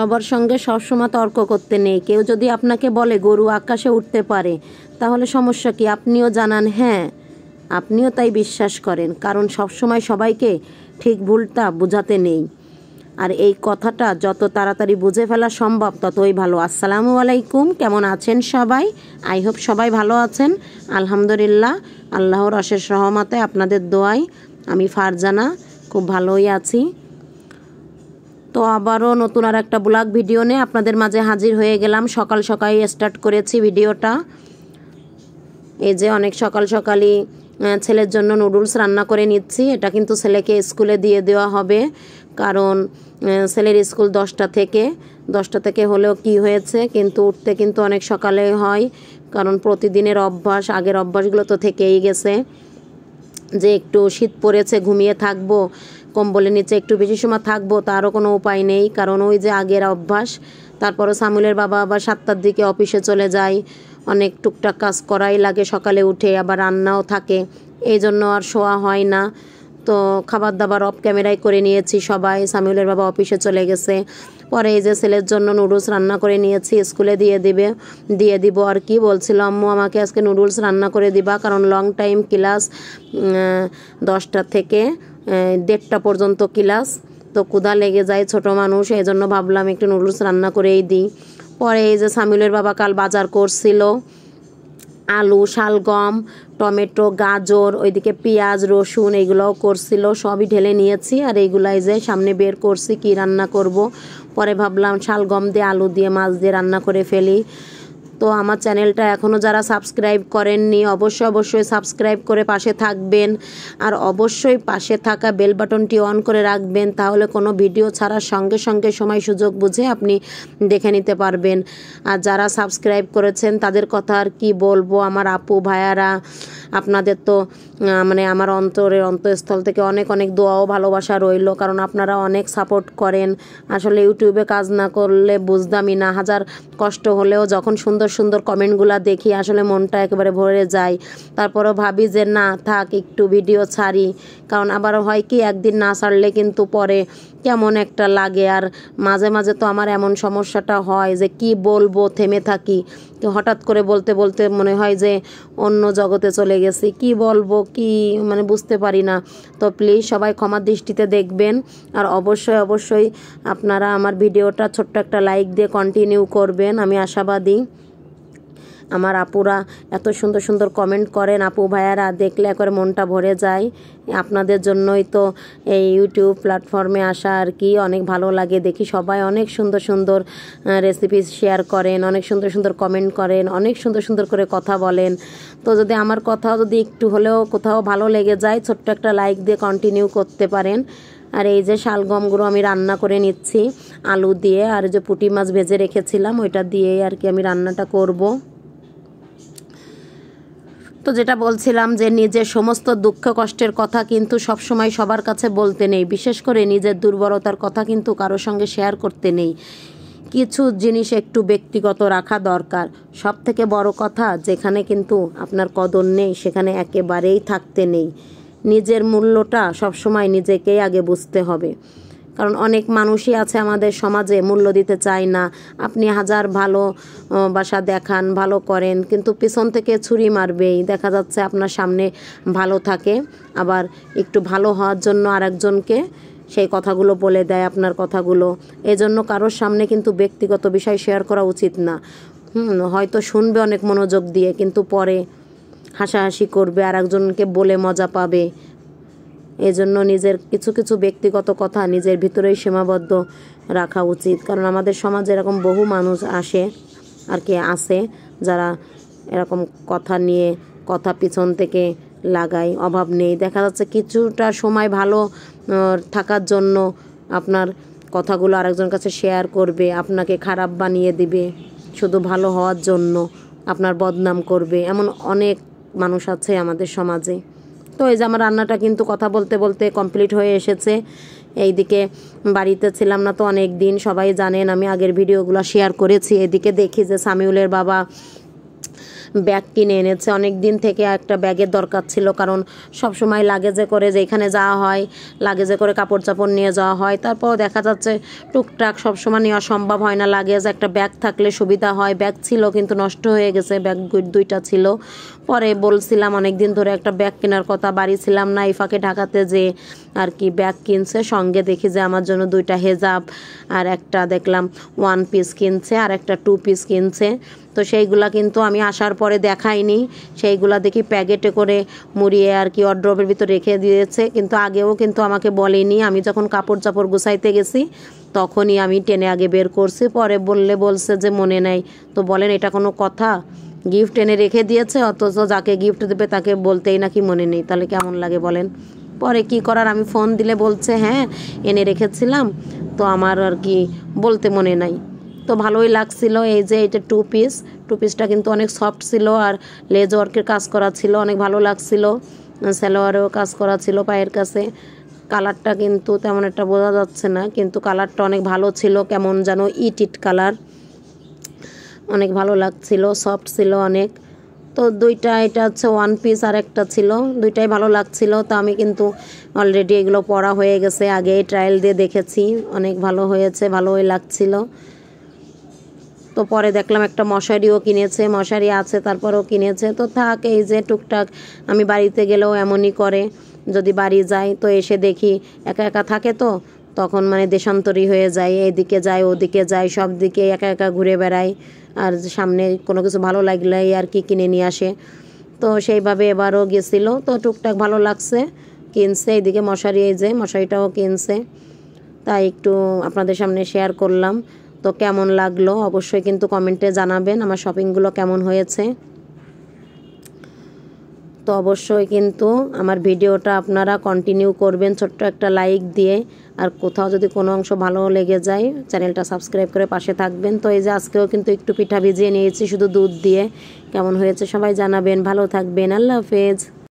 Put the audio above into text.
সবার সঙ্গে সবসময় তর্ক করতে নেই। কেউ যদি আপনাকে বলে গরু আকাশে উঠতে পারে, তাহলে সমস্যা কি? আপনিও জানান হ্যাঁ, আপনিও তাই বিশ্বাস করেন, কারণ সবসময় সবাইকে ঠিক ভুলটা বোঝাতে নেই। আর এই কথাটা যত তাড়াতাড়ি বুঝে ফেলা সম্ভব ততই ভালো। আসসালামু আলাইকুম, কেমন আছেন সবাই? আই হোপ সবাই ভালো আছেন। আলহামদুলিল্লাহ, আল্লাহর অশেষ রহমতে আপনাদের দোয়ায় আমি ফারজানা খুব ভালোই আছি। তো আবারও নতুন আর একটা ব্লগ ভিডিও নিয়ে আপনাদের মাঝে হাজির হয়ে গেলাম। সকাল সকালই স্টার্ট করেছি ভিডিওটা। এই যে অনেক সকাল সকালই ছেলের জন্য নুডলস রান্না করে নিচ্ছি। এটা কিন্তু ছেলেকে স্কুলে দিয়ে দেওয়া হবে, কারণ ছেলের স্কুল 10টা থেকে হলেও কি হয়েছে, কিন্তু উঠতে কিন্তু অনেক সকালে হয়, কারণ প্রতিদিনের অভ্যাস, আগের অভ্যাসগুলো তো থেকেই গেছে যে একটু শীত পড়েছে ঘুমিয়ে থাকবো, কম্বলের নিচে একটু বেশি সময় থাকবো, তারও কোনো উপায় নেই, কারণ ওই যে আগের অভ্যাস। তারপরও সামুলের বাবা আবার 7টার দিকে অফিসে চলে যায়, অনেক টুকটাক কাজ করাই লাগে সকালে উঠে, আবার রান্নাও থাকে, এই জন্য আর শোয়া হয় না। তো খাবার দাবার অফ ক্যামেরায় করে নিয়েছি সবাই। সামুলের বাবা অফিসে চলে গেছে। পরে এই যে ছেলের জন্য নুডলস রান্না করে নিয়েছি, স্কুলে দিয়ে দিব। আর কি বলছিল আম্মু, আমাকে আজকে নুডলস রান্না করে দিবা, কারণ লং টাইম ক্লাস, 10টা থেকে 1:30 পর্যন্ত ক্লাস, তো ক্ষুধা লেগে যায়, ছোট মানুষ, এই জন্য ভাবলাম একটু নুডলস রান্না করেই দিই। পরে এই যে সামুলের বাবা কাল বাজার করছিল, আলু, শালগম, টমেটো, গাজর, ওইদিকে পেঁয়াজ, রসুন, এইগুলোও করছিল, সবই ঢেলে নিয়েছি। আর এইগুলাই যে সামনে বের করছি কি রান্না করব। পরে ভাবলাম শালগম দিয়ে আলু দিয়ে মাছ দিয়ে রান্না করে ফেলি। তো আমার চ্যানেলটা এখনও যারা সাবস্ক্রাইব করেননি, অবশ্যই সাবস্ক্রাইব করে পাশে থাকবেন, আর অবশ্যই পাশে থাকা বেল বাটনটি অন করে রাখবেন, তাহলে কোনো ভিডিও ছাড়ার সঙ্গে সঙ্গে সময় সুযোগ বুঝে আপনি দেখে নিতে পারবেন। আর যারা সাবস্ক্রাইব করেছেন তাদের কথা আর কি বলবো, আমার আপু ভাইয়ারা, আপনাদের তো মানে আমার অন্তঃস্থল থেকে অনেক অনেক দোয়া ও ভালোবাসা রইল, কারণ আপনারা অনেক সাপোর্ট করেন। আসলে ইউটিউবে কাজ না করলে বুঝতামই না, হাজার কষ্ট হলেও যখন সুন্দর সুন্দর কমেন্টগুলো দেখি আসলে মনটা একেবারে ভরে যায়। তারপরও ভাবি যে না থাক, একটু ভিডিও ছাড়ি, কারণ আবার হয় কি একদিন না ছাড়লে কিন্তু পরে কেমন একটা লাগে। আর মাঝে মাঝে তো আমার এমন সমস্যাটা হয় যে কি বলবো, থেমে থাকি, তো হঠাৎ করে বলতে বলতে মনে হয় যে অন্য জগতে চলে গেছি, কি বলবো কি মানে বুঝতে পারি না। তো প্লিজ সবাই ক্ষমার দৃষ্টিতে দেখবেন, আর অবশ্যই আপনারা আমার ভিডিওটা ছোট্ট একটা লাইক দিয়ে কন্টিনিউ করবেন, আমি আশাবাদী। আমার আপুরা এত সুন্দর সুন্দর কমেন্ট করেন, আপু ভাইয়ারা, দেখলে একবার মনটা ভরে যায়। আপনাদের জন্যই তো এই ইউটিউব প্ল্যাটফর্মে আসা, আর কি অনেক ভালো লাগে। দেখি সবাই অনেক সুন্দর সুন্দর রেসিপি শেয়ার করেন, অনেক সুন্দর সুন্দর কমেন্ট করেন, অনেক সুন্দর সুন্দর করে কথা বলেন। তো যদি আমার কথাও যদি একটু হলেও কোথাও ভালো লেগে যায়, ছোট্ট একটা লাইক দিয়ে কন্টিনিউ করতে পারেন। আর এই যে শালগমগুলো আমি রান্না করে নিচ্ছি আলু দিয়ে, আর যে পুঁটি মাছ ভেজে রেখেছিলাম ওইটা দিয়েই আর কি আমি রান্নাটা করব। তো যেটা বলছিলাম যে নিজের সমস্ত দুঃখ কষ্টের কথা কিন্তু সবসময় সবার কাছে বলতে নেই, বিশেষ করে নিজের দুর্বলতার কথা কিন্তু কারোর সঙ্গে শেয়ার করতে নেই। কিছু জিনিস একটু ব্যক্তিগত রাখা দরকার। সব থেকে বড় কথা, যেখানে কিন্তু আপনার কদর নেই সেখানে একেবারেই থাকতে নেই। নিজের মূল্যটা সবসময় নিজেকেই আগে বুঝতে হবে, কারণ অনেক মানুষই আছে আমাদের সমাজে মূল্য দিতে চায় না। আপনি হাজার ভালো বাসা দেখান, ভালো করেন, কিন্তু পিছন থেকে ছুরি মারবেই। দেখা যাচ্ছে আপনার সামনে ভালো থাকে, আবার একটু ভালো হওয়ার জন্য আরেকজনকে সেই কথাগুলো বলে দেয় আপনার কথাগুলো। এজন্য কারোর সামনে কিন্তু ব্যক্তিগত বিষয় শেয়ার করা উচিত না। হয়তো শুনবে অনেক মনোযোগ দিয়ে, কিন্তু পরে হাসাহাসি করবে, আরেকজনকে বলে মজা পাবে। এজন্য নিজের কিছু কিছু ব্যক্তিগত কথা নিজের ভিতরেই সীমাবদ্ধ রাখা উচিত, কারণ আমাদের সমাজে এরকম বহু মানুষ আছে যারা এরকম কথা নিয়ে কথা পিছন থেকে লাগায়, অভাব নেই। দেখা যাচ্ছে কিছুটা সময় ভালো থাকার জন্য আপনার কথাগুলো আরেকজনের কাছে শেয়ার করবে, আপনাকে খারাপ বানিয়ে দিবে, শুধু ভালো হওয়ার জন্য আপনার বদনাম করবে। এমন অনেক মানুষ আছে আমাদের সমাজে। তো এই যে আমার রান্নাটা কিন্তু কথা বলতে বলতে কমপ্লিট হয়ে এসেছে। এইদিকে বাড়িতে ছিলাম না তো অনেক দিন, সবাই জানেন, আমি আগের ভিডিওগুলো শেয়ার করেছি। এদিকে দেখি যে সামিউলের বাবা ব্যাগ কিনে এনেছে। অনেক দিন থেকে একটা ব্যাগের দরকার ছিল, কারণ সব সময় লাগেজে করে যেখানে যাওয়া হয় লাগেজে করে কাপড় চাপড় নিয়ে যাওয়া হয়, তারপর দেখা যাচ্ছে টুকটাক সবসময় নেওয়া সম্ভব হয় না লাগেজ। একটা ব্যাগ থাকলে সুবিধা হয়। ব্যাগ ছিল কিন্তু নষ্ট হয়ে গেছে, ব্যাগ দুইটা ছিল। পরে বলছিলাম অনেক দিন ধরে একটা ব্যাগ কেনার কথা, বাড়ি ছিলাম না, এই ফাঁকে ঢাকাতে যে আর কি ব্যাগ কিনছে। সঙ্গে দেখি যে আমার জন্য 2টা হেজাব আর একটা দেখলাম 1 পিস কিনছে আর একটা 2 পিস কিনছে। তো সেইগুলা কিন্তু আমি আসার পরে দেখাইনি, সেইগুলা দেখি প্যাকেটে করে মুড়িয়ে আর কি ওয়ারড্রবের ভিতর রেখে দিয়েছে, কিন্তু আগেও কিন্তু আমাকে বলেনি। আমি যখন কাপড় চাপড় গুছাইতে গেছি তখনই আমি টেনে আগে বের করছি, পরে বলছে যে মনে নাই। তো বলেন এটা কোনো কথা? গিফট এনে রেখে দিয়েছে, অথচ যাকে গিফট দেবে তাকে বলতেই নাকি মনে নেই, তাহলে কেমন লাগে বলেন? পরে কি করার, আমি ফোন দিলে বলছে হ্যাঁ এনে রেখেছিলাম, তো আমার আর কি বলতে মনে নাই। তো ভালোই লাগছিল। এই যে এটা 2 পিসটা কিন্তু অনেক সফট ছিল আর লেজ ওয়ার্কের কাজ করা ছিল, অনেক ভালো লাগছিল। সালোয়ারেও কাজ করা ছিল পায়ের কাছে। কালারটা কিন্তু তেমন একটা বোঝা যাচ্ছে না, কিন্তু কালারটা অনেক ভালো ছিল, কেমন যেন ইট কালার, অনেক ভালো লাগছিল, সফট ছিল অনেক। তো দুইটা, এটা হচ্ছে 1 পিস আর একটা ছিল, দুইটাই ভালো লাগছিল। তো আমি কিন্তু অলরেডি এগুলো পরা হয়ে গেছে, আগে ট্রায়াল দিয়ে দেখেছি, অনেক ভালো হয়েছে, ভালোই লাগছিল। তো পরে দেখলাম একটা মশারিও কিনেছে, মশারি আছে তারপরেও কিনেছে। তো থাক, এই যে টুকটাক আমি বাড়িতে গেলেও এমনই করে, যদি বাড়ি যাই তো এসে দেখি একা একা থাকে, তো তখন মানে দেশান্তরী হয়ে যায়, এদিকে যায় ওদিকে যায়, সব দিকে একা একা ঘুরে বেড়ায়, আর সামনে কোনো কিছু ভালো লাগলেই আর কি কিনে নিয়ে আসে। তো সেইভাবে এবারও গেছিলো, তো টুকটাক ভালো লাগছে, কিনছে। এইদিকে মশারি, এই যে মশারিটাও কিনছে, তাই একটু আপনাদের সামনে শেয়ার করলাম। তো কেমন লাগলো অবশ্যই কিন্তু কমেন্টে জানাবেন আমার শপিংগুলো কেমন হয়েছে। তো অবশ্যই কিন্তু আমার ভিডিওটা আপনারা কন্টিনিউ করবেন ছোট্ট একটা লাইক দিয়ে, আর কোথাও যদি কোনো অংশ ভালো লেগে যায় চ্যানেলটা সাবস্ক্রাইব করে পাশে থাকবেন। তো এই যে আজকেও কিন্তু একটু পিঠা ভিজিয়ে নিয়েছি শুধু দুধ দিয়ে, কেমন হয়েছে সবাই জানাবেন। ভালো থাকবেন, আল্লাহ হাফেজ।